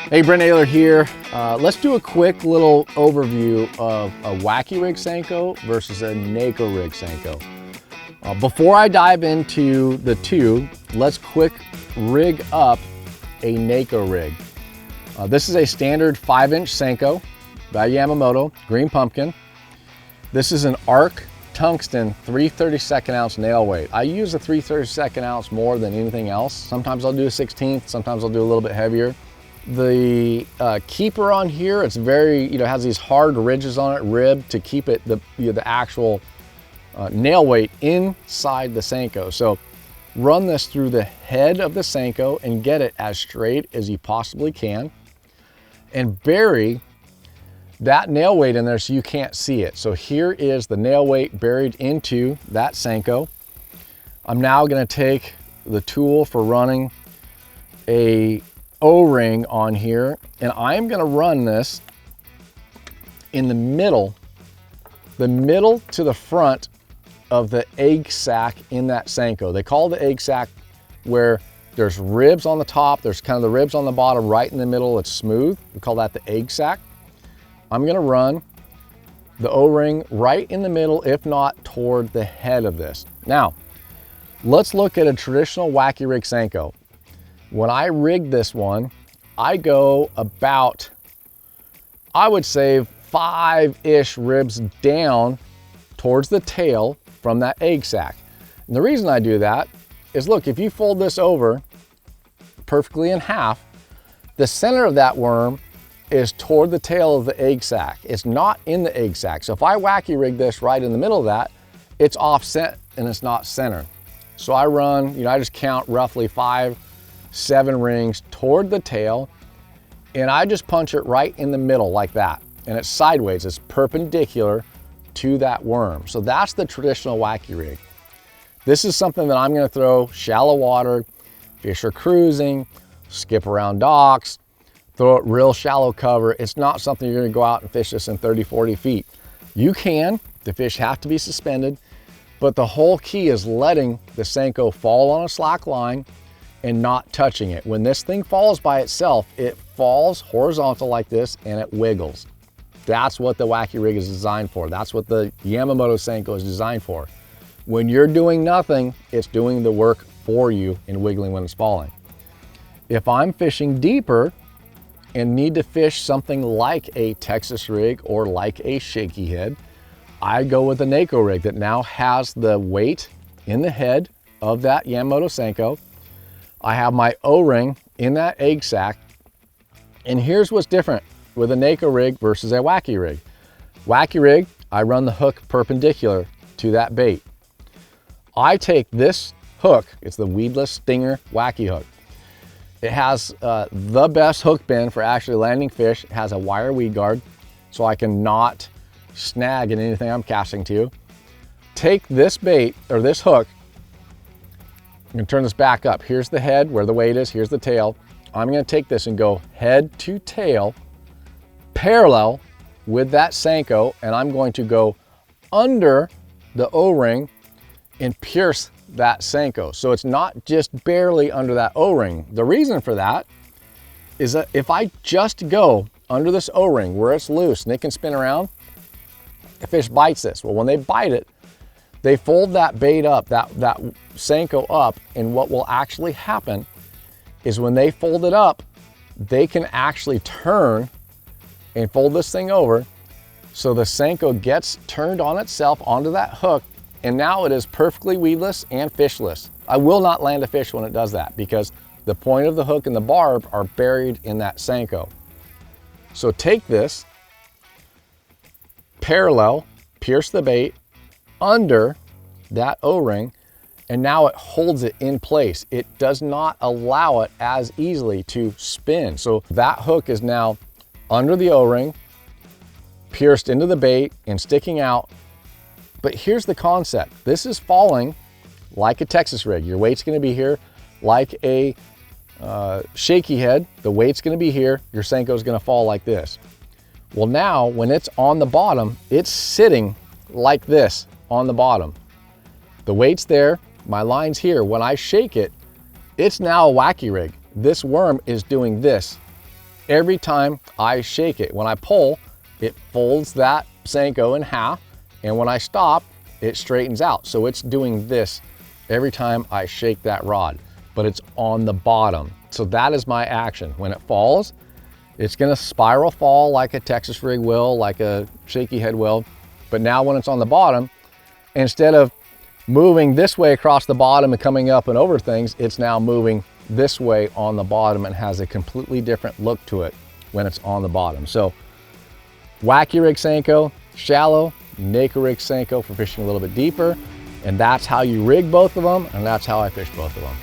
Hey, Brent Ehrler here. Let's do a quick little overview of a Wacky rig Senko versus a Neko rig Senko. Before I dive into the two, let's quick rig up a Neko rig. This is a standard 5-inch Senko by Yamamoto, green pumpkin. This is an arc tungsten 3/32 ounce nail weight. I use a 3/32 ounce more than anything else. Sometimes I'll do a 16th, sometimes I'll do a little bit heavier. The keeper on here, it's very, has these hard ridges on it, ribbed, to keep it the actual nail weight inside the Senko. So run this through the head of the Senko and get it as straight as you possibly can, and bury that nail weight in there so you can't see it. So here is the nail weight buried into that Senko. I'm now going to take the tool for running a O-ring on here, and I'm going to run this in the middle to the front of the egg sac in that Senko. They call the egg sac where there's ribs on the top, there's kind of the ribs on the bottom, right in the middle, it's smooth. We call that the egg sac. I'm going to run the O-ring right in the middle, if not toward the head of this. Now, let's look at a traditional Wacky rig Senko. When I rig this one, I go about, I would say, 5-ish ribs down towards the tail from that egg sac. And the reason I do that is, look, if you fold this over perfectly in half, the center of that worm is toward the tail of the egg sac. It's not in the egg sac. So if I Wacky rig this right in the middle of that, it's offset and it's not centered. So I run, I just count roughly 5-7 rings toward the tail, and I just punch it right in the middle like that. And it's sideways, it's perpendicular to that worm. So that's the traditional Wacky rig. This is something that I'm gonna throw shallow water, fish are cruising, skip around docks, throw it real shallow cover. It's not something you're gonna go out and fish this in 30, 40 feet. You can, the fish have to be suspended, but the whole key is letting the Senko fall on a slack line and not touching it. When this thing falls by itself, it falls horizontal like this and it wiggles. That's what the Wacky rig is designed for. That's what the Yamamoto Senko is designed for. When you're doing nothing, it's doing the work for you and wiggling when it's falling. If I'm fishing deeper and need to fish something like a Texas rig or like a shaky head, I go with a Neko rig that now has the weight in the head of that Yamamoto Senko. I have my O-ring in that egg sac, and here's what's different with a Neko rig versus a Wacky rig. Wacky rig, I run the hook perpendicular to that bait. I take this hook, it's the weedless Stinger Wacky hook. It has the best hook bend for actually landing fish. It has a wire weed guard, so I can not snag in anything I'm casting to. Take this bait, or this hook, I'm gonna turn this back up. Here's the head where the weight is, here's the tail. I'm gonna take this and go head to tail, parallel with that Senko, and I'm going to go under the O-ring and pierce that Senko. So it's not just barely under that O-ring. The reason for that is that if I just go under this O-ring where it's loose and it can spin around, the fish bites this. Well, when they bite it, they fold that bait up, that Senko up, and what will actually happen is when they fold it up, they can actually turn and fold this thing over, so the Senko gets turned on itself onto that hook, and now it is perfectly weedless and fishless. I will not land a fish when it does that because the point of the hook and the barb are buried in that Senko. So take this, parallel, pierce the bait under that O-ring, and now it holds it in place. It does not allow it as easily to spin. So that hook is now under the O-ring, pierced into the bait and sticking out. But here's the concept. This is falling like a Texas rig. Your weight's gonna be here. Like a shaky head, the weight's gonna be here. Your Senko's gonna fall like this. Well, now when it's on the bottom, it's sitting like this on the bottom. The weight's there, my line's here. When I shake it, it's now a Wacky rig. This worm is doing this every time I shake it. When I pull, it folds that Senko in half, and when I stop, it straightens out. So it's doing this every time I shake that rod, but it's on the bottom. So that is my action. When it falls, it's gonna spiral fall like a Texas rig will, like a shaky head will. But now when it's on the bottom, instead of moving this way across the bottom and coming up and over things, it's now moving this way on the bottom and has a completely different look to it when it's on the bottom. So Wacky rig Senko, shallow, Neko rig Senko for fishing a little bit deeper. And that's how you rig both of them, and that's how I fish both of them.